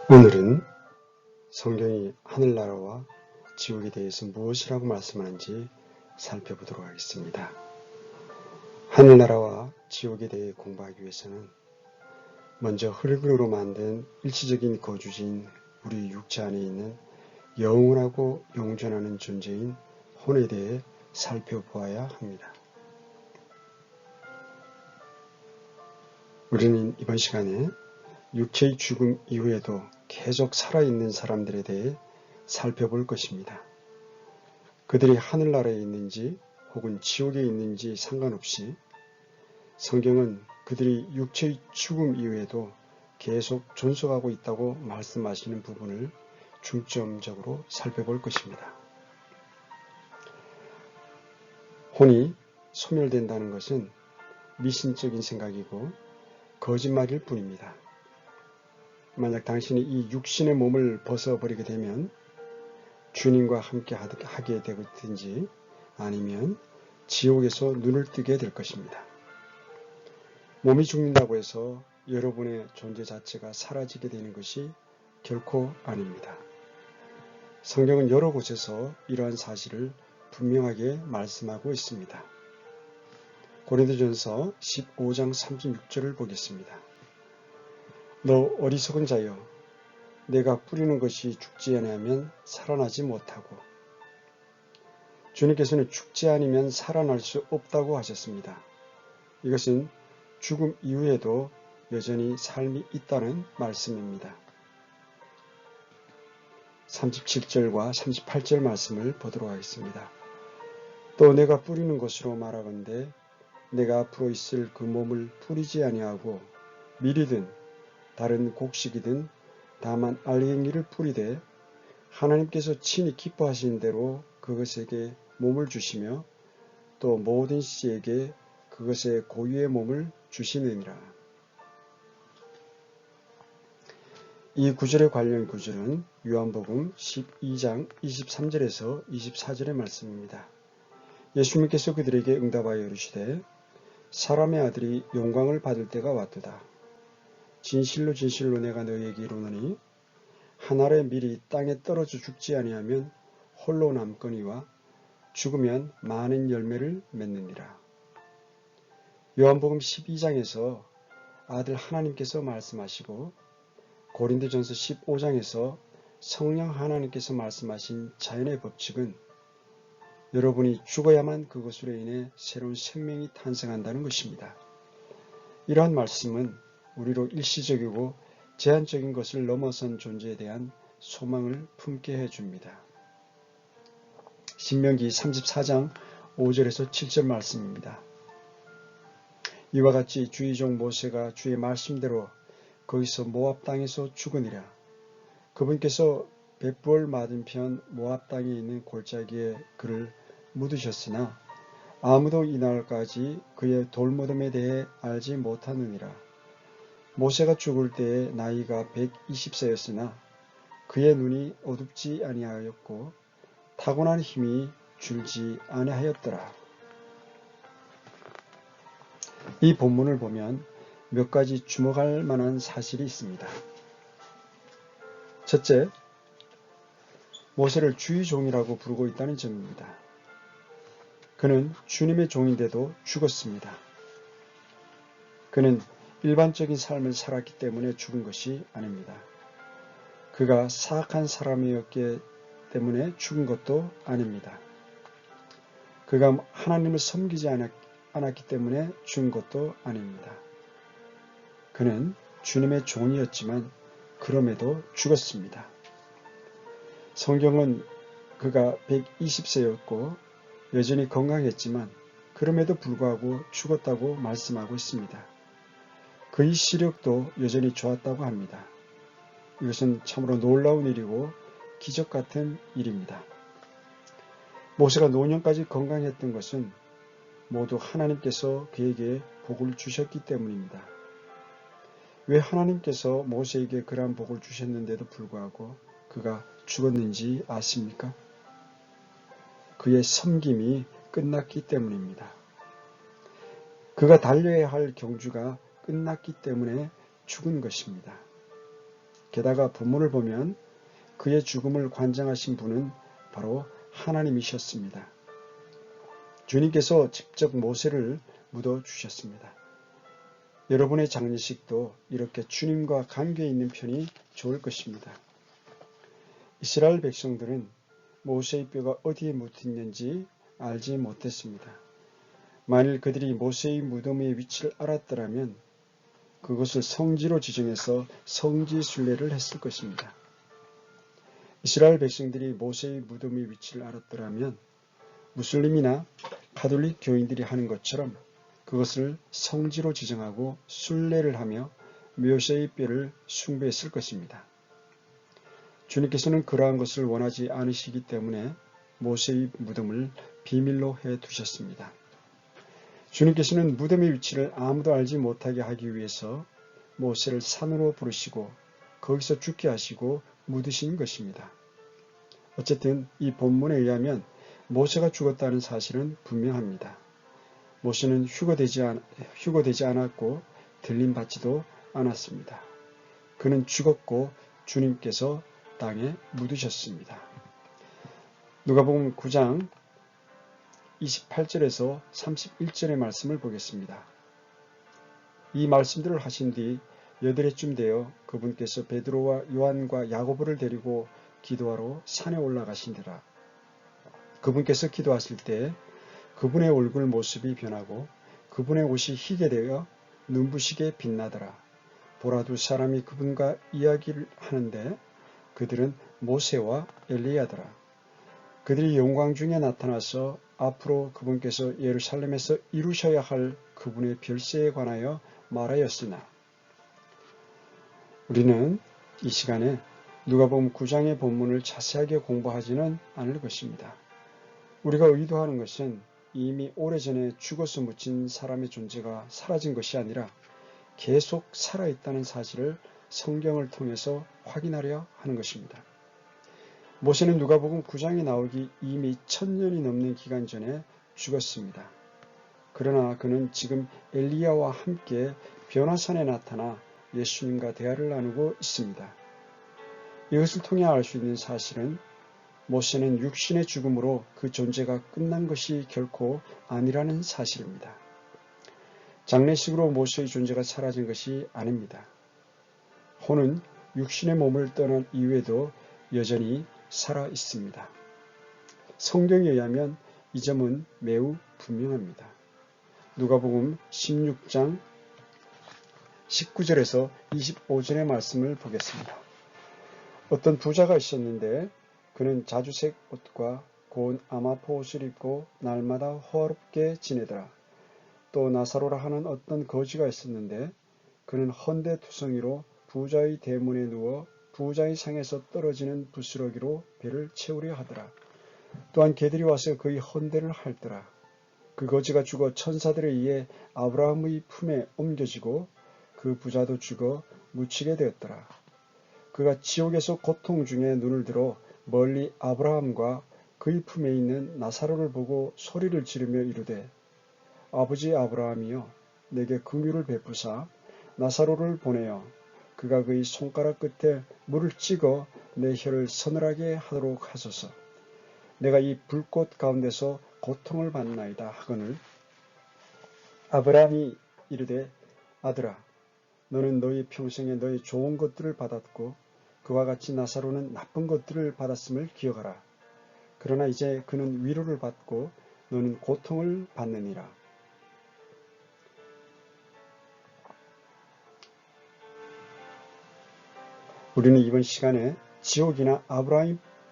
오늘은 성경이 하늘나라와 지옥에 대해서 무엇이라고 말씀하는지 살펴보도록 하겠습니다. 하늘나라와 지옥에 대해 공부하기 위해서는 먼저 흙으로 만든 일시적인 거주지인 우리 육체 안에 있는 영원하고 영존하는 존재인 혼에 대해 살펴보아야 합니다. 우리는 이번 시간에 육체의 죽음 이후에도 계속 살아있는 사람들에 대해 살펴볼 것입니다. 그들이 하늘나라에 있는지 혹은 지옥에 있는지 상관없이 성경은 그들이 육체의 죽음 이후에도 계속 존속하고 있다고 말씀하시는 부분을 중점적으로 살펴볼 것입니다. 혼이 소멸된다는 것은 미신적인 생각이고 거짓말일 뿐입니다. 만약 당신이 이 육신의 몸을 벗어버리게 되면 주님과 함께 하게 되든지 아니면 지옥에서 눈을 뜨게 될 것입니다. 몸이 죽는다고 해서 여러분의 존재 자체가 사라지게 되는 것이 결코 아닙니다. 성경은 여러 곳에서 이러한 사실을 분명하게 말씀하고 있습니다. 고린도전서 15장 36절을 보겠습니다. 너 어리석은 자여, 내가 뿌리는 것이 죽지 아니하면 살아나지 못하고. 주님께서는 죽지 않으면 살아날 수 없다고 하셨습니다. 이것은 죽음 이후에도 여전히 삶이 있다는 말씀입니다. 37절과 38절 말씀을 보도록 하겠습니다. 또 내가 뿌리는 것으로 말하건대 내가 앞으로 있을 그 몸을 뿌리지 아니하고 밀이든 다른 곡식이든 다만 알갱이를 뿌리되 하나님께서 친히 기뻐하시는 대로 그것에게 몸을 주시며 또 모든 씨에게 그것의 고유의 몸을 주시느니라. 이 구절에 관련 구절은 요한복음 12장 23절에서 24절의 말씀입니다. 예수님께서 그들에게 응답하여 이르시되 사람의 아들이 영광을 받을 때가 왔도다. 진실로 진실로 내가 너희에게 이르노니 한 알의 밀이 땅에 떨어져 죽지 아니하면 홀로 남거니와 죽으면 많은 열매를 맺느니라. 요한복음 12장에서 아들 하나님께서 말씀하시고 고린도전서 15장에서 성령 하나님께서 말씀하신 자연의 법칙은 여러분이 죽어야만 그것으로 인해 새로운 생명이 탄생한다는 것입니다. 이러한 말씀은 우리로 일시적이고 제한적인 것을 넘어선 존재에 대한 소망을 품게 해줍니다. 신명기 34장 5절에서 7절 말씀입니다. 이와 같이 주의 종 모세가 주의 말씀대로 거기서 모압 땅에서 죽으니라. 그분께서 벳부얼 맞은편 모압 땅에 있는 골짜기에 그를 묻으셨으나 아무도 이날까지 그의 돌무덤에 대해 알지 못하느니라. 모세가 죽을 때에 나이가 120세였으나 그의 눈이 어둡지 아니하였고 타고난 힘이 줄지 아니하였더라. 이 본문을 보면 몇 가지 주목할 만한 사실이 있습니다. 첫째, 모세를 주의 종이라고 부르고 있다는 점입니다. 그는 주님의 종인데도 죽었습니다. 그는 일반적인 삶을 살았기 때문에 죽은 것이 아닙니다. 그가 사악한 사람이었기 때문에 죽은 것도 아닙니다. 그가 하나님을 섬기지 않았기 때문에 죽은 것도 아닙니다. 그는 주님의 종이었지만 그럼에도 죽었습니다. 성경은 그가 120세였고 여전히 건강했지만 그럼에도 불구하고 죽었다고 말씀하고 있습니다. 그의 시력도 여전히 좋았다고 합니다. 이것은 참으로 놀라운 일이고 기적 같은 일입니다. 모세가 노년까지 건강했던 것은 모두 하나님께서 그에게 복을 주셨기 때문입니다. 왜 하나님께서 모세에게 그러한 복을 주셨는데도 불구하고 그가 죽었는지 아십니까? 그의 섬김이 끝났기 때문입니다. 그가 달려야 할 경주가 끝났기 때문에 죽은 것입니다. 게다가 본문을 보면 그의 죽음을 관장하신 분은 바로 하나님이셨습니다. 주님께서 직접 모세를 묻어주셨습니다. 여러분의 장례식도 이렇게 주님과 관계 있는 편이 좋을 것입니다. 이스라엘 백성들은 모세의 뼈가 어디에 묻혀있는지 알지 못했습니다. 만일 그들이 모세의 무덤의 위치를 알았더라면 그것을 성지로 지정해서 성지 순례를 했을 것입니다. 이스라엘 백성들이 모세의 무덤의 위치를 알았더라면 무슬림이나 가톨릭 교인들이 하는 것처럼 그것을 성지로 지정하고 순례를 하며 모세의 뼈를 숭배했을 것입니다. 주님께서는 그러한 것을 원하지 않으시기 때문에 모세의 무덤을 비밀로 해두셨습니다. 주님께서는 무덤의 위치를 아무도 알지 못하게 하기 위해서 모세를 산으로 부르시고 거기서 죽게 하시고 묻으신 것입니다. 어쨌든 이 본문에 의하면 모세가 죽었다는 사실은 분명합니다. 모세는 휴거되지 않았고 들림받지도 않았습니다. 그는 죽었고 주님께서 땅에 묻으셨습니다. 누가복음 9장 28절에서 31절의 말씀을 보겠습니다. 이 말씀들을 하신 뒤 여드레쯤 되어 그분께서 베드로와 요한과 야고보를 데리고 기도하러 산에 올라가신지라. 그분께서 기도하실 때 그분의 얼굴 모습이 변하고 그분의 옷이 희게 되어 눈부시게 빛나더라. 보라, 두 사람이 그분과 이야기를 하는데 그들은 모세와 엘리야더라. 그들이 영광 중에 나타나서 앞으로 그분께서 예루살렘에서 이루셔야 할 그분의 별세에 관하여 말하였으나, 우리는 이 시간에 누가복음 9장의 본문을 자세하게 공부하지는 않을 것입니다. 우리가 의도하는 것은 이미 오래전에 죽어서 묻힌 사람의 존재가 사라진 것이 아니라 계속 살아있다는 사실을 성경을 통해서 확인하려 하는 것입니다. 모세는 누가복음 9장에 나오기 이미 1000년이 넘는 기간 전에 죽었습니다. 그러나 그는 지금 엘리야와 함께 변화산에 나타나 예수님과 대화를 나누고 있습니다. 이것을 통해 알 수 있는 사실은 모세는 육신의 죽음으로 그 존재가 끝난 것이 결코 아니라는 사실입니다. 장례식으로 모세의 존재가 사라진 것이 아닙니다. 혼은 육신의 몸을 떠난 이후에도 여전히 살아 있습니다. 성경에 의하면 이 점은 매우 분명합니다. 누가복음 16장 19절에서 25절의 말씀을 보겠습니다. 어떤 부자가 있었는데 그는 자주색 옷과 고운 아마포 옷을 입고 날마다 호화롭게 지내더라. 또 나사로라 하는 어떤 거지가 있었는데 그는 헌데투성이로 부자의 대문에 누워 부자의 상에서 떨어지는 부스러기로 배를 채우려 하더라. 또한 개들이 와서 그의 헌대를 핥더라. 그 거지가 죽어 천사들에 의해 아브라함의 품에 옮겨지고 그 부자도 죽어 묻히게 되었더라. 그가 지옥에서 고통 중에 눈을 들어 멀리 아브라함과 그의 품에 있는 나사로를 보고 소리를 지르며 이르되, 아버지 아브라함이여, 내게 긍휼을 베푸사 나사로를 보내어 그가 그의 손가락 끝에 물을 찍어 내 혀를 서늘하게 하도록 하소서. 내가 이 불꽃 가운데서 고통을 받나이다 하거늘. 아브라함이 이르되, 아들아, 너는 너희 평생에 너희 좋은 것들을 받았고 그와 같이 나사로는 나쁜 것들을 받았음을 기억하라. 그러나 이제 그는 위로를 받고 너는 고통을 받느니라. 우리는 이번 시간에 지옥이나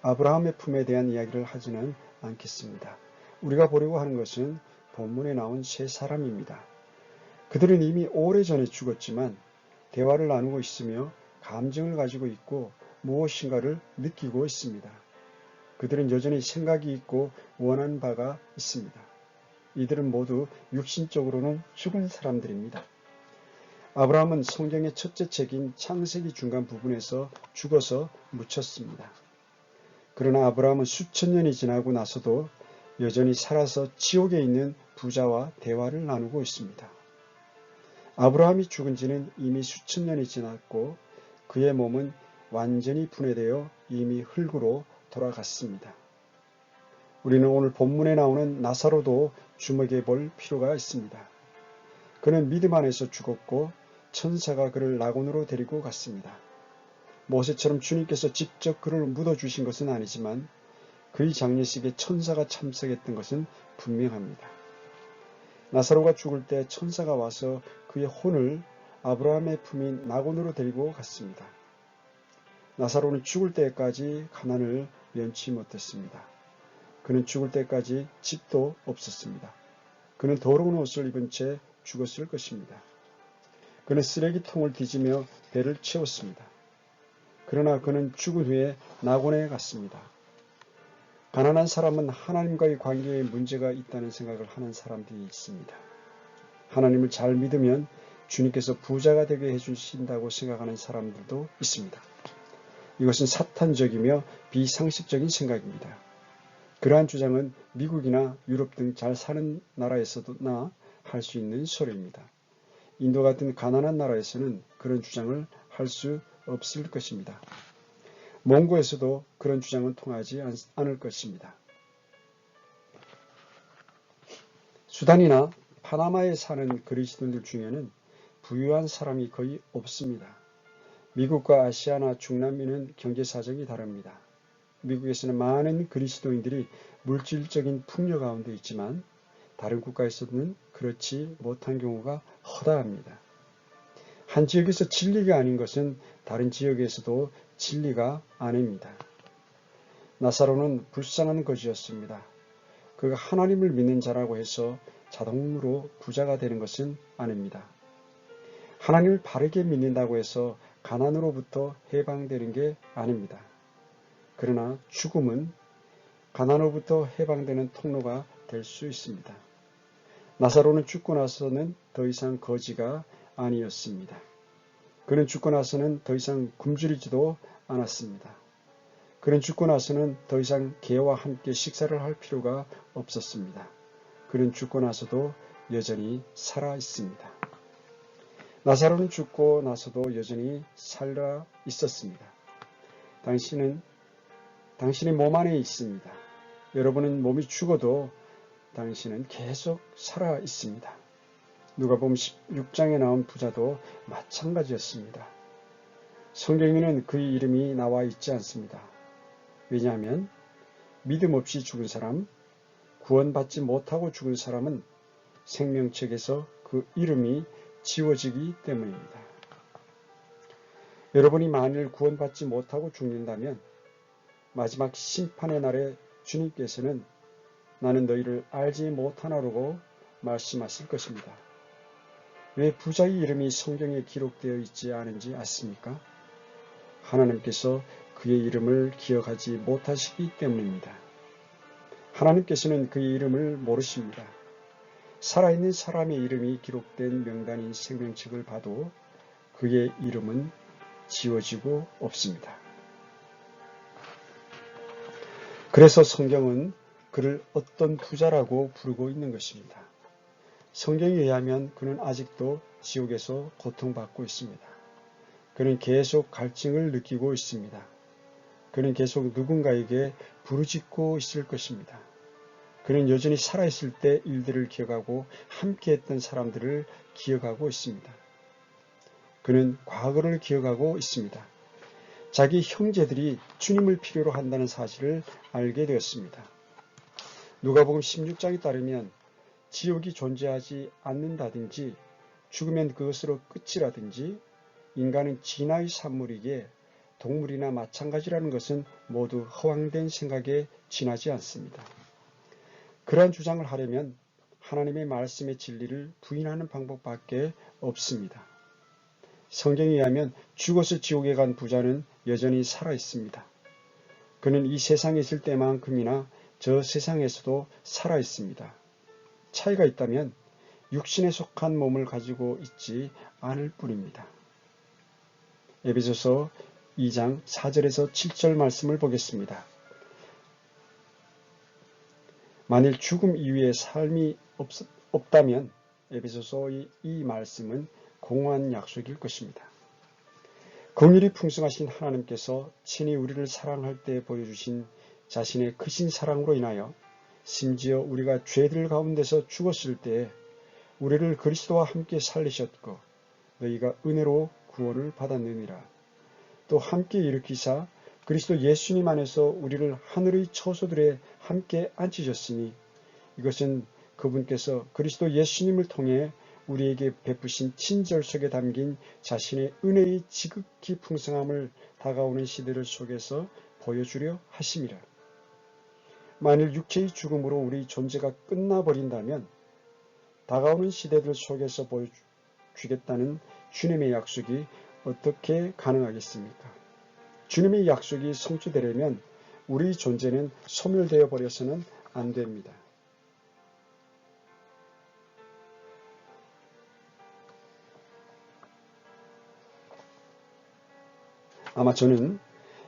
아브라함의 품에 대한 이야기를 하지는 않겠습니다. 우리가 보려고 하는 것은 본문에 나온 세 사람입니다. 그들은 이미 오래전에 죽었지만 대화를 나누고 있으며 감정을 가지고 있고 무엇인가를 느끼고 있습니다. 그들은 여전히 생각이 있고 원하는 바가 있습니다. 이들은 모두 육신적으로는 죽은 사람들입니다. 아브라함은 성경의 첫째 책인 창세기 중간 부분에서 죽어서 묻혔습니다. 그러나 아브라함은 수천 년이 지나고 나서도 여전히 살아서 지옥에 있는 부자와 대화를 나누고 있습니다. 아브라함이 죽은 지는 이미 수천 년이 지났고 그의 몸은 완전히 분해되어 이미 흙으로 돌아갔습니다. 우리는 오늘 본문에 나오는 나사로도 주목해 볼 필요가 있습니다. 그는 믿음 안에서 죽었고 천사가 그를 낙원으로 데리고 갔습니다. 모세처럼 주님께서 직접 그를 묻어주신 것은 아니지만 그의 장례식에 천사가 참석했던 것은 분명합니다. 나사로가 죽을 때 천사가 와서 그의 혼을 아브라함의 품인 낙원으로 데리고 갔습니다. 나사로는 죽을 때까지 가난을 면치 못했습니다. 그는 죽을 때까지 집도 없었습니다. 그는 더러운 옷을 입은 채 죽었을 것입니다. 그는 쓰레기통을 뒤지며 배를 채웠습니다. 그러나 그는 죽은 후에 낙원에 갔습니다. 가난한 사람은 하나님과의 관계에 문제가 있다는 생각을 하는 사람들이 있습니다. 하나님을 잘 믿으면 주님께서 부자가 되게 해주신다고 생각하는 사람들도 있습니다. 이것은 사탄적이며 비상식적인 생각입니다. 그러한 주장은 미국이나 유럽 등 잘 사는 나라에서도나 할 수 있는 소리입니다. 인도 같은 가난한 나라에서는 그런 주장을 할 수 없을 것입니다. 몽고에서도 그런 주장은 통하지 않을 것입니다. 수단이나 파나마에 사는 그리스도인들 중에는 부유한 사람이 거의 없습니다. 미국과 아시아나 중남미는 경제 사정이 다릅니다. 미국에서는 많은 그리스도인들이 물질적인 풍요 가운데 있지만 다른 국가에서는 그렇지 못한 경우가 허다합니다. 한 지역에서 진리가 아닌 것은 다른 지역에서도 진리가 아닙니다. 나사로는 불쌍한 거지였습니다. 그가 하나님을 믿는 자라고 해서 자동으로 부자가 되는 것은 아닙니다. 하나님을 바르게 믿는다고 해서 가난으로부터 해방되는 게 아닙니다. 그러나 죽음은 가난으로부터 해방되는 통로가 될 수 있습니다. 나사로는 죽고 나서는 더 이상 거지가 아니었습니다. 그는 죽고 나서는 더 이상 굶주리지도 않았습니다. 그는 죽고 나서는 더 이상 개와 함께 식사를 할 필요가 없었습니다. 그는 죽고 나서도 여전히 살아 있습니다. 나사로는 죽고 나서도 여전히 살아 있었습니다. 당신의 몸 안에 있습니다. 여러분은 몸이 죽어도 당신은 계속 살아 있습니다. 누가복음 16장에 나온 부자도 마찬가지였습니다. 성경에는 그의 이름이 나와 있지 않습니다. 왜냐하면 믿음 없이 죽은 사람, 구원받지 못하고 죽은 사람은 생명책에서 그 이름이 지워지기 때문입니다. 여러분이 만일 구원받지 못하고 죽는다면 마지막 심판의 날에 주님께서는 나는 너희를 알지 못하나라고 말씀하실 것입니다. 왜 부자의 이름이 성경에 기록되어 있지 않은지 아십니까? 하나님께서 그의 이름을 기억하지 못하시기 때문입니다. 하나님께서는 그의 이름을 모르십니다. 살아있는 사람의 이름이 기록된 명단인 생명책을 봐도 그의 이름은 지워지고 없습니다. 그래서 성경은 그를 어떤 부자라고 부르고 있는 것입니다. 성경에 의하면 그는 아직도 지옥에서 고통받고 있습니다. 그는 계속 갈증을 느끼고 있습니다. 그는 계속 누군가에게 부르짖고 있을 것입니다. 그는 여전히 살아있을 때 일들을 기억하고 함께했던 사람들을 기억하고 있습니다. 그는 과거를 기억하고 있습니다. 자기 형제들이 주님을 필요로 한다는 사실을 알게 되었습니다. 누가복음 16장에 따르면 지옥이 존재하지 않는다든지 죽으면 그것으로 끝이라든지 인간은 진화의 산물이기에 동물이나 마찬가지라는 것은 모두 허황된 생각에 지나지 않습니다. 그러한 주장을 하려면 하나님의 말씀의 진리를 부인하는 방법밖에 없습니다. 성경에 의하면 죽어서 지옥에 간 부자는 여전히 살아있습니다. 그는 이 세상에 있을 때만큼이나 저 세상에서도 살아있습니다. 차이가 있다면 육신에 속한 몸을 가지고 있지 않을 뿐입니다. 에베소서 2장 4절에서 7절 말씀을 보겠습니다. 만일 죽음 이후에 삶이 없다면 에베소서의 이 말씀은 공허한 약속일 것입니다. 긍휼이 풍성하신 하나님께서 친히 우리를 사랑할 때 보여주신 자신의 크신 사랑으로 인하여 심지어 우리가 죄들 가운데서 죽었을 때에 우리를 그리스도와 함께 살리셨고 너희가 은혜로 구원을 받았느니라. 또 함께 일으키사 그리스도 예수님 안에서 우리를 하늘의 처소들에 함께 앉히셨으니 이것은 그분께서 그리스도 예수님을 통해 우리에게 베푸신 친절 속에 담긴 자신의 은혜의 지극히 풍성함을 다가오는 시대들 속에서 보여주려 하심이라. 만일 육체의 죽음으로 우리 존재가 끝나버린다면 다가오는 시대들 속에서 보여주겠다는 주님의 약속이 어떻게 가능하겠습니까? 주님의 약속이 성취되려면 우리 존재는 소멸되어 버려서는 안 됩니다. 아마 저는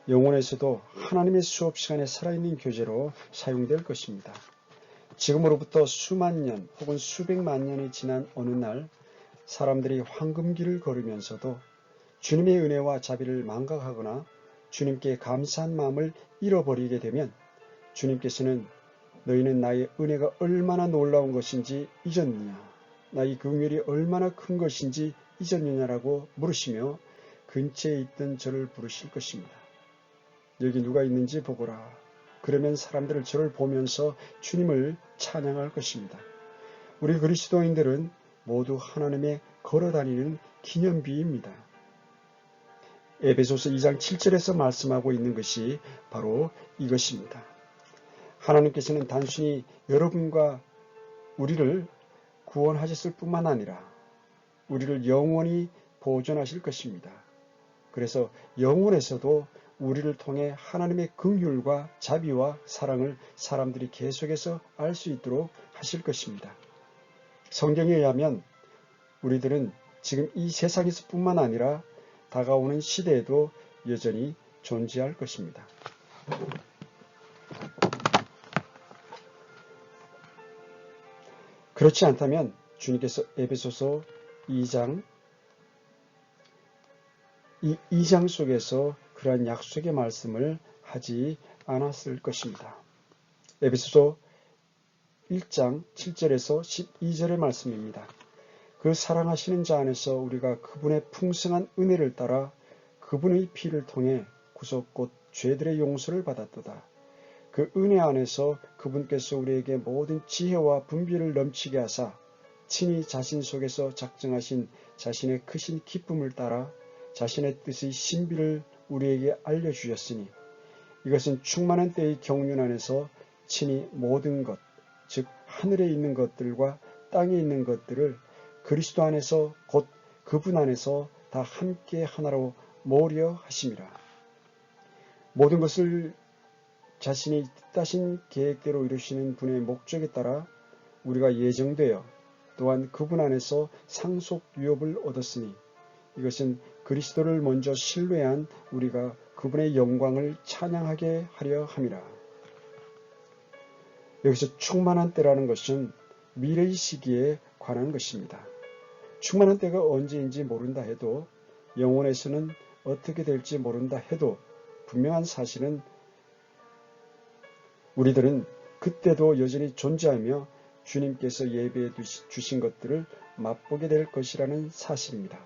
영혼에서도 하나님의 수업 시간에 살아있는 교재로 사용될 것입니다. 지금으로부터 수만 년 혹은 수백만 년이 지난 어느 날 사람들이 황금길을 걸으면서도 주님의 은혜와 자비를 망각하거나 주님께 감사한 마음을 잃어버리게 되면 주님께서는 너희는 나의 은혜가 얼마나 놀라운 것인지 잊었느냐, 나의 긍휼이 얼마나 큰 것인지 잊었느냐라고 물으시며 근처에 있던 저를 부르실 것입니다. 여기 누가 있는지 보거라. 그러면 사람들은 저를 보면서 주님을 찬양할 것입니다. 우리 그리스도인들은 모두 하나님의 걸어다니는 기념비입니다. 에베소서 2장 7절에서 말씀하고 있는 것이 바로 이것입니다. 하나님께서는 단순히 여러분과 우리를 구원하셨을 뿐만 아니라 우리를 영원히 보존하실 것입니다. 그래서 영원에서도 우리를 통해 하나님의 긍휼과 자비와 사랑을 사람들이 계속해서 알 수 있도록 하실 것입니다. 성경에 의하면 우리들은 지금 이 세상에서 뿐만 아니라 다가오는 시대에도 여전히 존재할 것입니다. 그렇지 않다면 주님께서 에베소서 2장 속에서 그러한 약속의 말씀을 하지 않았을 것입니다. 에베소서 1장 7절에서 12절의 말씀입니다. 그 사랑하시는 자 안에서 우리가 그분의 풍성한 은혜를 따라 그분의 피를 통해 구속 곧 죄들의 용서를 받았도다. 그 은혜 안에서 그분께서 우리에게 모든 지혜와 분별을 넘치게 하사 친히 자신 속에서 작정하신 자신의 크신 기쁨을 따라 자신의 뜻의 신비를 우리에게 알려주셨으니 이것은 충만한 때의 경륜 안에서 친히 모든 것, 즉 하늘에 있는 것들과 땅에 있는 것들을 그리스도 안에서 곧 그분 안에서 다 함께 하나로 모으려 하심이라. 모든 것을 자신이 뜻하신 계획대로 이루시는 분의 목적에 따라 우리가 예정되어 또한 그분 안에서 상속 유업을 얻었으니 이것은 그리스도를 먼저 신뢰한 우리가 그분의 영광을 찬양하게 하려 함이라. 여기서 충만한 때라는 것은 미래의 시기에 관한 것입니다. 충만한 때가 언제인지 모른다 해도 영혼에서는 어떻게 될지 모른다 해도 분명한 사실은 우리들은 그때도 여전히 존재하며 주님께서 예배해 주신 것들을 맛보게 될 것이라는 사실입니다.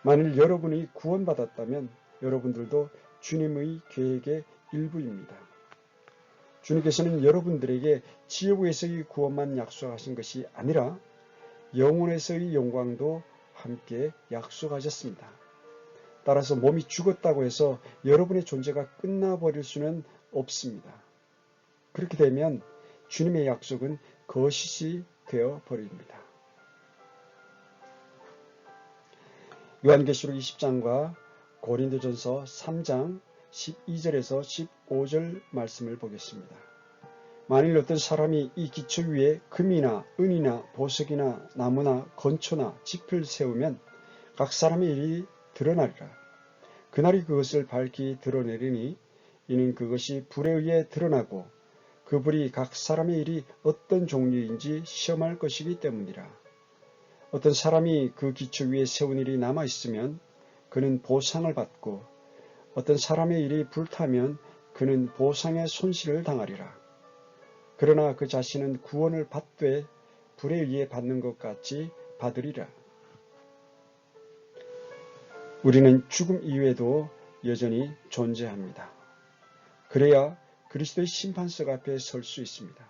만일 여러분이 구원받았다면 여러분들도 주님의 계획의 일부입니다. 주님께서는 여러분들에게 지옥에서의 구원만 약속하신 것이 아니라 영혼에서의 영광도 함께 약속하셨습니다. 따라서 몸이 죽었다고 해서 여러분의 존재가 끝나버릴 수는 없습니다. 그렇게 되면 주님의 약속은 거짓이 되어 버립니다. 요한계시록 20장과 고린도전서 3장 12절에서 15절 말씀을 보겠습니다. 만일 어떤 사람이 이 기초 위에 금이나 은이나 보석이나 나무나 건초나 짚을 세우면 각 사람의 일이 드러나리라. 그날이 그것을 밝히 드러내리니 이는 그것이 불에 의해 드러나고 그 불이 각 사람의 일이 어떤 종류인지 시험할 것이기 때문이라. 어떤 사람이 그 기초 위에 세운 일이 남아있으면 그는 보상을 받고 어떤 사람의 일이 불타면 그는 보상의 손실을 당하리라. 그러나 그 자신은 구원을 받되 불에 의해 받는 것 같이 받으리라. 우리는 죽음 이후에도 여전히 존재합니다. 그래야 그리스도의 심판석 앞에 설 수 있습니다.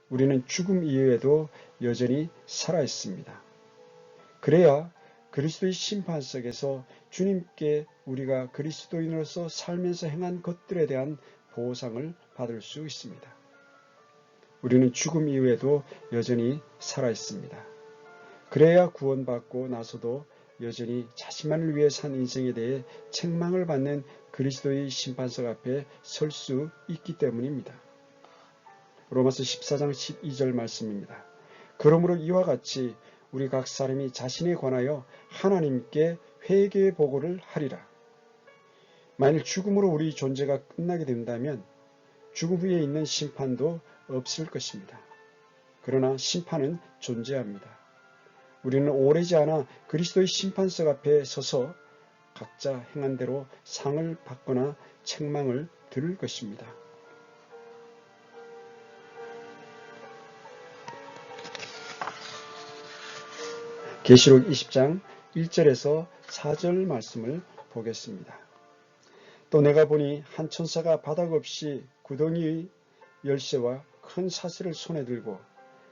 우리는 죽음 이후에도 여전히 살아있습니다. 그래야 그리스도의 심판석에서 주님께 우리가 그리스도인으로서 살면서 행한 것들에 대한 보상을 받을 수 있습니다. 우리는 죽음 이후에도 여전히 살아있습니다. 그래야 구원받고 나서도 여전히 자신만을 위해 산 인생에 대해 책망을 받는 그리스도의 심판석 앞에 설 수 있기 때문입니다. 로마서 14장 12절 말씀입니다. 그러므로 이와 같이 우리 각 사람이 자신에 관하여 하나님께 회개 보고를 하리라. 만일 죽음으로 우리 존재가 끝나게 된다면 죽음 후에 있는 심판도 없을 것입니다. 그러나 심판은 존재합니다. 우리는 오래지 않아 그리스도의 심판석 앞에 서서 각자 행한 대로 상을 받거나 책망을 들을 것입니다. 계시록 20장 1절에서 4절 말씀을 보겠습니다. 또 내가 보니 한 천사가 바닥 없이 구덩이의 열쇠와 큰 사슬을 손에 들고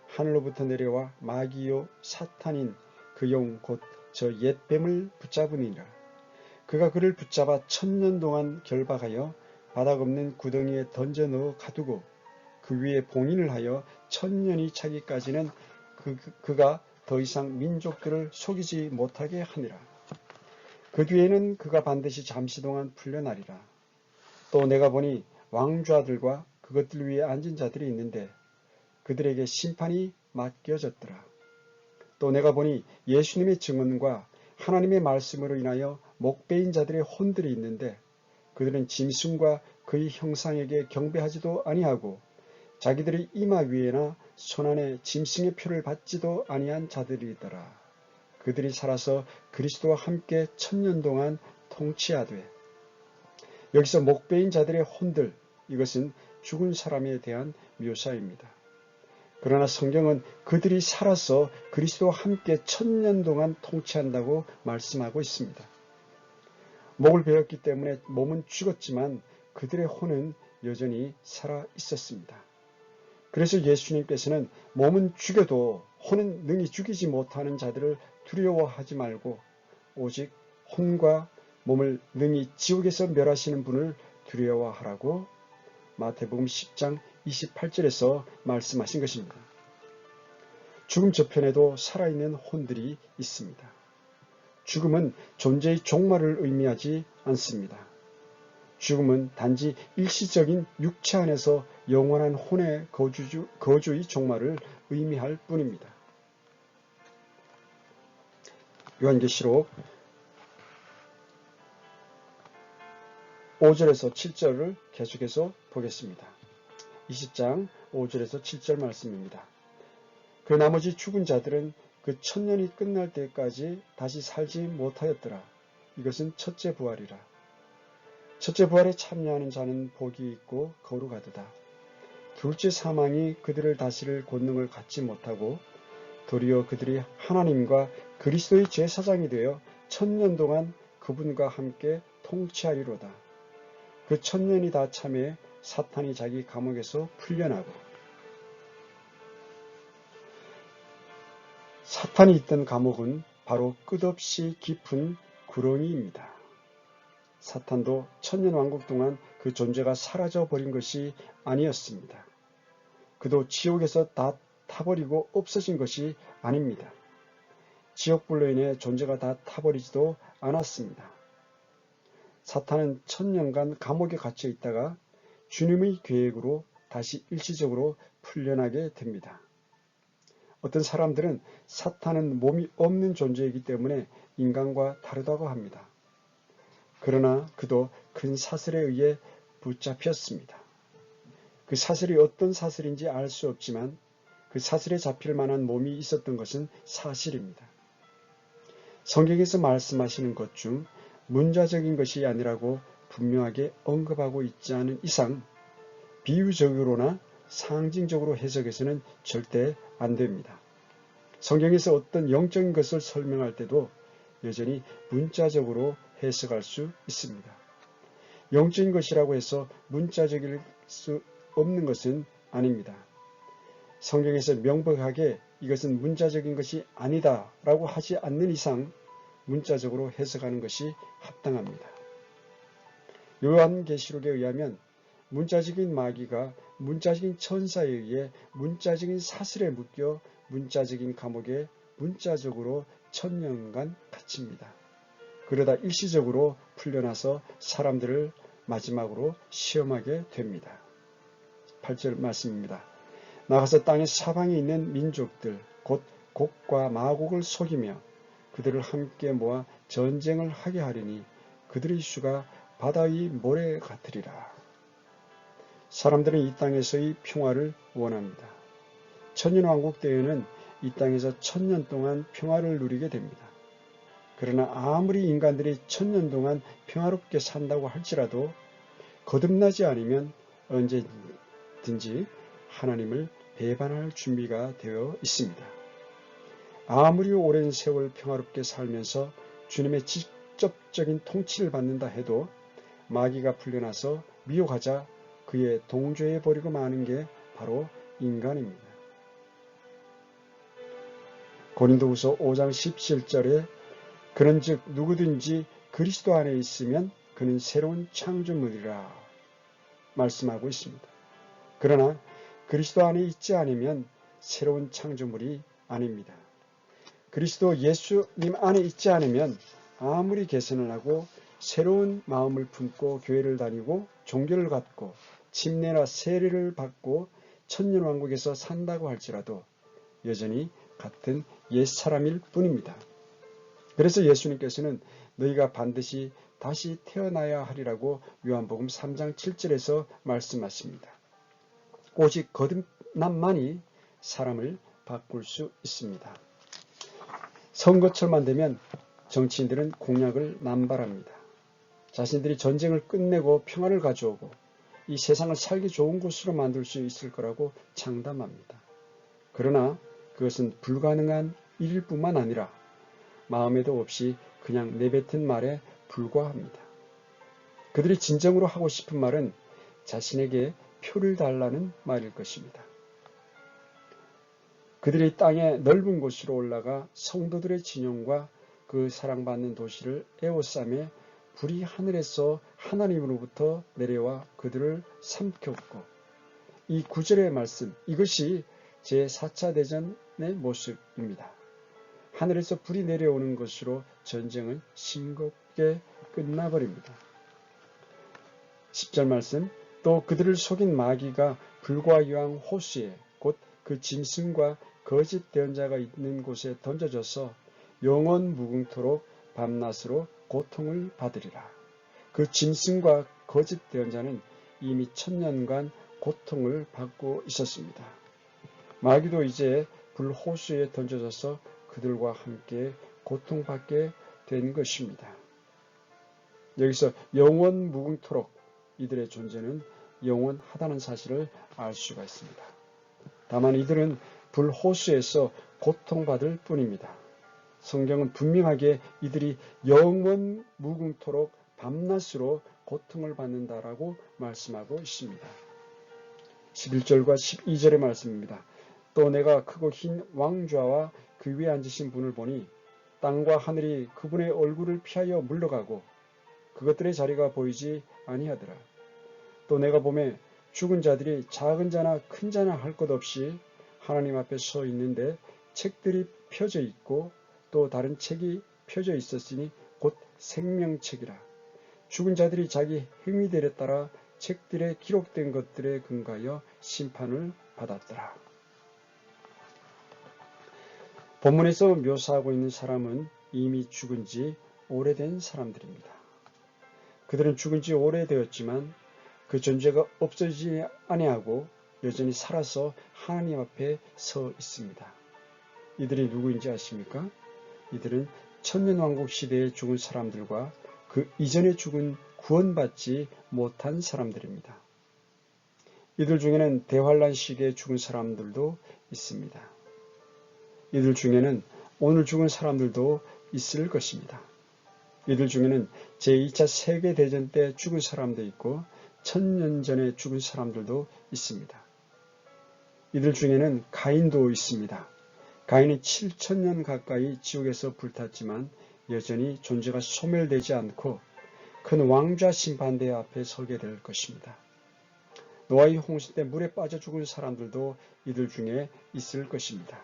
하늘로부터 내려와 마귀요 사탄인 그 영 곧 저 옛 뱀을 붙잡으니라. 그가 그를 붙잡아 1000년 동안 결박하여 바닥 없는 구덩이에 던져 넣어 가두고 그 위에 봉인을 하여 1000년이 차기까지는 그가 더 이상 민족들을 속이지 못하게 하니라. 그 뒤에는 그가 반드시 잠시 동안 풀려나리라. 또 내가 보니 왕좌들과 그것들 위에 앉은 자들이 있는데 그들에게 심판이 맡겨졌더라. 또 내가 보니 예수님의 증언과 하나님의 말씀으로 인하여 목베인 자들의 혼들이 있는데 그들은 짐승과 그의 형상에게 경배하지도 아니하고 자기들의 이마 위에나 손안에 짐승의 표를 받지도 아니한 자들이더라. 그들이 살아서 그리스도와 함께 1000년 동안 통치하되. 여기서 목베인 자들의 혼들, 이것은 죽은 사람에 대한 묘사입니다. 그러나 성경은 그들이 살아서 그리스도와 함께 1000년 동안 통치한다고 말씀하고 있습니다. 목을 베었기 때문에 몸은 죽었지만 그들의 혼은 여전히 살아 있었습니다. 그래서 예수님께서는 몸은 죽여도 혼은 능히 죽이지 못하는 자들을 두려워하지 말고 오직 혼과 몸을 능히 지옥에서 멸하시는 분을 두려워하라고 마태복음 10장 28절에서 말씀하신 것입니다. 죽음 저편에도 살아있는 혼들이 있습니다. 죽음은 존재의 종말을 의미하지 않습니다. 죽음은 단지 일시적인 육체 안에서 영원한 혼의 거주의 종말을 의미할 뿐입니다. 요한계시록 5절에서 7절을 계속해서 보겠습니다. 20장 5절에서 7절 말씀입니다. 그 나머지 죽은 자들은 그 1000년이 끝날 때까지 다시 살지 못하였더라. 이것은 첫째 부활이라. 첫째 부활에 참여하는 자는 복이 있고 거룩하도다. 둘째 사망이 그들을 다스릴 권능을 갖지 못하고 도리어 그들이 하나님과 그리스도의 제사장이 되어 1000년 동안 그분과 함께 통치하리로다. 그 1000년이 다 참에 사탄이 자기 감옥에서 풀려나고 사탄이 있던 감옥은 바로 끝없이 깊은 구렁이입니다. 사탄도 1000년 왕국 동안 그 존재가 사라져버린 것이 아니었습니다. 그도 지옥에서 다 타버리고 없어진 것이 아닙니다. 지옥불로 인해 존재가 다 타버리지도 않았습니다. 사탄은 1000년간 감옥에 갇혀 있다가 주님의 계획으로 다시 일시적으로 풀려나게 됩니다. 어떤 사람들은 사탄은 몸이 없는 존재이기 때문에 인간과 다르다고 합니다. 그러나 그도 큰 사슬에 의해 붙잡혔습니다. 그 사슬이 어떤 사슬인지 알 수 없지만 그 사슬에 잡힐 만한 몸이 있었던 것은 사실입니다. 성경에서 말씀하시는 것 중 문자적인 것이 아니라고 분명하게 언급하고 있지 않은 이상 비유적으로나 상징적으로 해석해서는 절대 안 됩니다. 성경에서 어떤 영적인 것을 설명할 때도 여전히 문자적으로 해석할 수 있습니다. 영적인 것이라고 해서 문자적일 수 없는 것은 아닙니다. 성경에서 명백하게 이것은 문자적인 것이 아니다 라고 하지 않는 이상 문자적으로 해석하는 것이 합당합니다. 요한계시록에 의하면 문자적인 마귀가 문자적인 천사에 의해 문자적인 사슬에 묶여 문자적인 감옥에 문자적으로 1000년간 갇힙니다. 그러다 일시적으로 풀려나서 사람들을 마지막으로 시험하게 됩니다. 8절 말씀입니다. 나가서 땅의 사방에 있는 민족들 곧 곡과 마곡을 속이며 그들을 함께 모아 전쟁을 하게 하리니 그들의 수가 바다의 모래 같으리라. 사람들은 이 땅에서의 평화를 원합니다. 천년왕국 때에는 이 땅에서 1000년 동안 평화를 누리게 됩니다. 그러나 아무리 인간들이 1000년 동안 평화롭게 산다고 할지라도 거듭나지 않으면 언제든지 하나님을 배반할 준비가 되어 있습니다. 아무리 오랜 세월 평화롭게 살면서 주님의 직접적인 통치를 받는다 해도 마귀가 풀려나서 미혹하자 그의 동조해 버리고 마는 게 바로 인간입니다. 고린도후서 5장 17절에 그런즉 누구든지 그리스도 안에 있으면 그는 새로운 창조물이라 말씀하고 있습니다. 그러나 그리스도 안에 있지 않으면 새로운 창조물이 아닙니다. 그리스도 예수님 안에 있지 않으면 아무리 개선을 하고 새로운 마음을 품고 교회를 다니고 종교를 갖고 침례나 세례를 받고 천년왕국에서 산다고 할지라도 여전히 같은 옛사람일 뿐입니다. 그래서 예수님께서는 너희가 반드시 다시 태어나야 하리라고 요한복음 3장 7절에서 말씀하십니다. 오직 거듭남만이 사람을 바꿀 수 있습니다. 선거철만 되면 정치인들은 공약을 남발합니다. 자신들이 전쟁을 끝내고 평화를 가져오고 이 세상을 살기 좋은 곳으로 만들 수 있을 거라고 장담합니다. 그러나 그것은 불가능한 일일 뿐만 아니라 마음에도 없이 그냥 내뱉은 말에 불과합니다. 그들이 진정으로 하고 싶은 말은 자신에게 표를 달라는 말일 것입니다. 그들이 땅의 넓은 곳으로 올라가 성도들의 진영과 그 사랑받는 도시를 에워싸매 불이 하늘에서 하나님으로부터 내려와 그들을 삼켰고 이 9절의 말씀 이것이 제4차 대전의 모습입니다. 하늘에서 불이 내려오는 것으로 전쟁은 싱겁게 끝나버립니다. 10절 말씀 또 그들을 속인 마귀가 불과 유황 호수에 곧 그 짐승과 거짓 대언자가 있는 곳에 던져져서 영원 무궁토록 밤낮으로 고통을 받으리라. 그 짐승과 거짓 대언자는 이미 1000년간 고통을 받고 있었습니다. 마귀도 이제 불호수에 던져져서 그들과 함께 고통받게 된 것입니다. 여기서 영원 무궁토록 이들의 존재는 영원하다는 사실을 알 수가 있습니다. 다만 이들은 불호수에서 고통받을 뿐입니다. 성경은 분명하게 이들이 영원 무궁토록 밤낮으로 고통을 받는다라고 말씀하고 있습니다. 11절과 12절의 말씀입니다. 또 내가 크고 흰 왕좌와 그 위에 앉으신 분을 보니 땅과 하늘이 그분의 얼굴을 피하여 물러가고 그것들의 자리가 보이지 아니하더라. 또 내가 보매 죽은 자들이 작은 자나 큰 자나 할 것 없이 하나님 앞에 서 있는데 책들이 펴져 있고 또 다른 책이 펴져 있었으니 곧 생명책이라. 죽은 자들이 자기 행위들에 따라 책들에 기록된 것들에 근거하여 심판을 받았더라. 본문에서 묘사하고 있는 사람은 이미 죽은 지 오래된 사람들입니다. 그들은 죽은 지 오래되었지만 그 존재가 없어지지 아니하고 여전히 살아서 하나님 앞에 서 있습니다. 이들이 누구인지 아십니까? 이들은 천년왕국 시대에 죽은 사람들과 그 이전에 죽은 구원받지 못한 사람들입니다. 이들 중에는 대환란 시기에 죽은 사람들도 있습니다. 이들 중에는 오늘 죽은 사람들도 있을 것입니다. 이들 중에는 제2차 세계대전 때 죽은 사람도 있고 1000년 전에 죽은 사람들도 있습니다. 이들 중에는 가인도 있습니다. 가인이 7000년 가까이 지옥에서 불탔지만 여전히 존재가 소멸되지 않고 큰 왕좌 심판대 앞에 서게 될 것입니다. 노아의 홍수 때 물에 빠져 죽은 사람들도 이들 중에 있을 것입니다.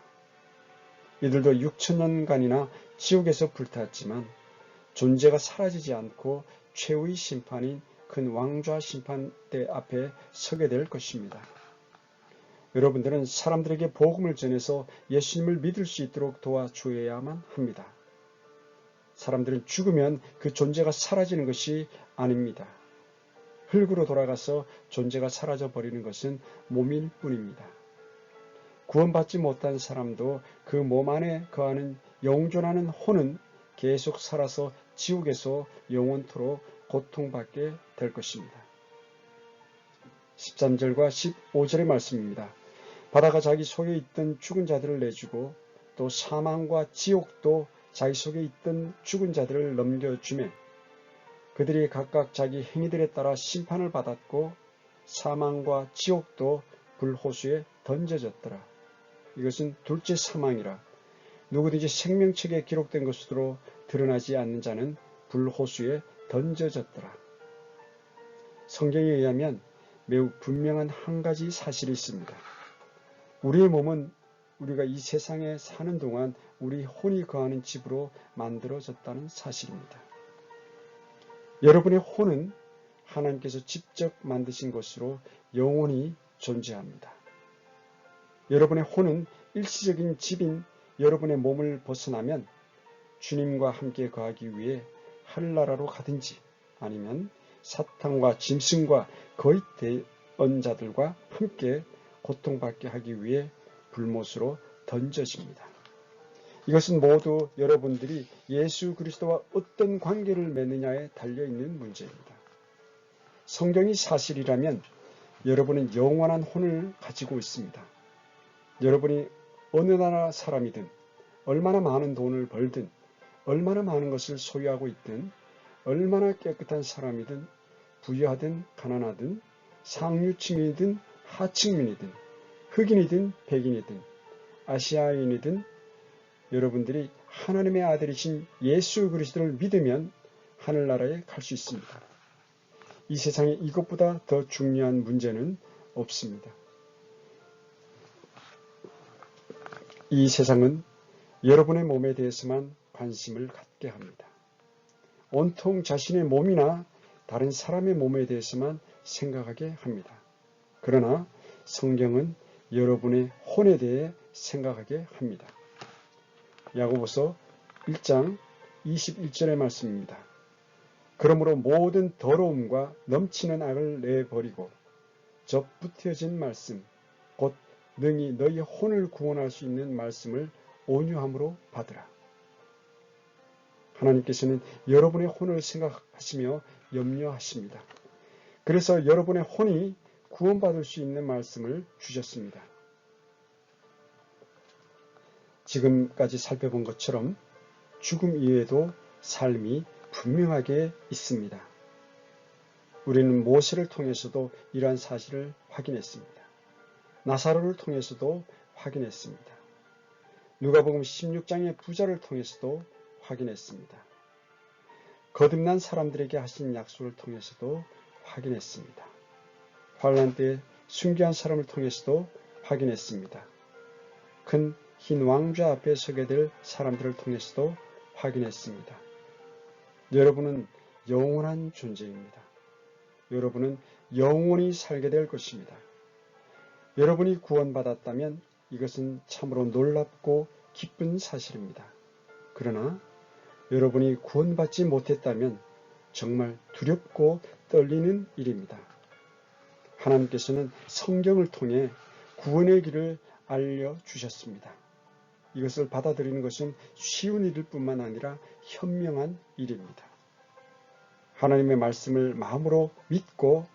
이들도 6000년간이나 지옥에서 불탔지만 존재가 사라지지 않고 최후의 심판인 큰 왕좌 심판대 앞에 서게 될 것입니다. 여러분들은 사람들에게 복음을 전해서 예수님을 믿을 수 있도록 도와주어야만 합니다. 사람들은 죽으면 그 존재가 사라지는 것이 아닙니다. 흙으로 돌아가서 존재가 사라져 버리는 것은 몸일 뿐입니다. 구원받지 못한 사람도 그 몸 안에 거하는 영존하는 혼은 계속 살아서 지옥에서 영원토록 고통받게 될 것입니다. 13절과 15절의 말씀입니다. 바다가 자기 속에 있던 죽은 자들을 내주고 또 사망과 지옥도 자기 속에 있던 죽은 자들을 넘겨주매 그들이 각각 자기 행위들에 따라 심판을 받았고 사망과 지옥도 불호수에 던져졌더라. 이것은 둘째 사망이라. 누구든지 생명책에 기록된 것으로 드러나지 않는 자는 불호수에 던져졌더라. 성경에 의하면 매우 분명한 한 가지 사실이 있습니다. 우리의 몸은 우리가 이 세상에 사는 동안 우리 혼이 거하는 집으로 만들어졌다는 사실입니다. 여러분의 혼은 하나님께서 직접 만드신 것으로 영원히 존재합니다. 여러분의 혼은 일시적인 집인 여러분의 몸을 벗어나면 주님과 함께 거하기 위해 하늘나라로 가든지 아니면 사탄과 짐승과 거의 대언자들과 함께 고통받게 하기 위해 불못으로 던져집니다. 이것은 모두 여러분들이 예수 그리스도와 어떤 관계를 맺느냐에 달려있는 문제입니다. 성경이 사실이라면 여러분은 영원한 혼을 가지고 있습니다. 여러분이 어느 나라 사람이든 얼마나 많은 돈을 벌든 얼마나 많은 것을 소유하고 있든 얼마나 깨끗한 사람이든 부유하든 가난하든 상류층이든 하층민이든 흑인이든 백인이든 아시아인이든 여러분들이 하나님의 아들이신 예수 그리스도를 믿으면 하늘나라에 갈 수 있습니다. 이 세상에 이것보다 더 중요한 문제는 없습니다. 이 세상은 여러분의 몸에 대해서만 관심을 갖게 합니다. 온통 자신의 몸이나 다른 사람의 몸에 대해서만 생각하게 합니다. 그러나 성경은 여러분의 혼에 대해 생각하게 합니다. 야고보서 1장 21절의 말씀입니다. 그러므로 모든 더러움과 넘치는 악을 내버리고 접붙여진 말씀, 곧 능히 너희 혼을 구원할 수 있는 말씀을 온유함으로 받으라. 하나님께서는 여러분의 혼을 생각하시며 염려하십니다. 그래서 여러분의 혼이 구원받을 수 있는 말씀을 주셨습니다. 지금까지 살펴본 것처럼 죽음 이외에도 삶이 분명하게 있습니다. 우리는 모세를 통해서도 이러한 사실을 확인했습니다. 나사로를 통해서도 확인했습니다. 누가복음 16장의 부자를 통해서도 확인했습니다. 거듭난 사람들에게 하신 약속을 통해서도 확인했습니다. 환난 때에 순교한 사람을 통해서도 확인했습니다. 큰 흰 왕좌 앞에 서게 될 사람들을 통해서도 확인했습니다. 여러분은 영원한 존재입니다. 여러분은 영원히 살게 될 것입니다. 여러분이 구원받았다면 이것은 참으로 놀랍고 기쁜 사실입니다. 그러나 여러분이 구원받지 못했다면 정말 두렵고 떨리는 일입니다. 하나님께서는 성경을 통해 구원의 길을 알려주셨습니다. 이것을 받아들이는 것은 쉬운 일일 뿐만 아니라 현명한 일입니다. 하나님의 말씀을 마음으로 믿고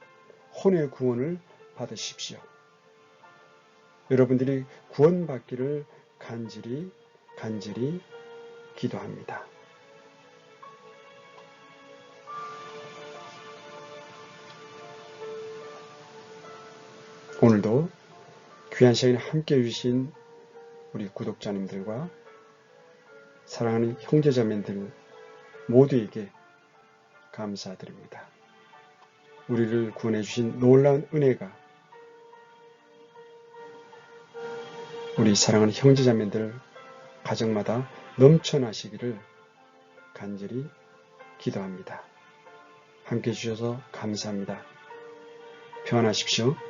혼의 구원을 받으십시오. 여러분들이 구원받기를 간절히 기도합니다. 오늘도 귀한 시간 함께 해주신 우리 구독자님들과 사랑하는 형제자매들 모두에게 감사드립니다. 우리를 구원해 주신 놀라운 은혜가 우리 사랑하는 형제자매들 가정마다 넘쳐나시기를 간절히 기도합니다. 함께 해주셔서 감사합니다. 평안하십시오.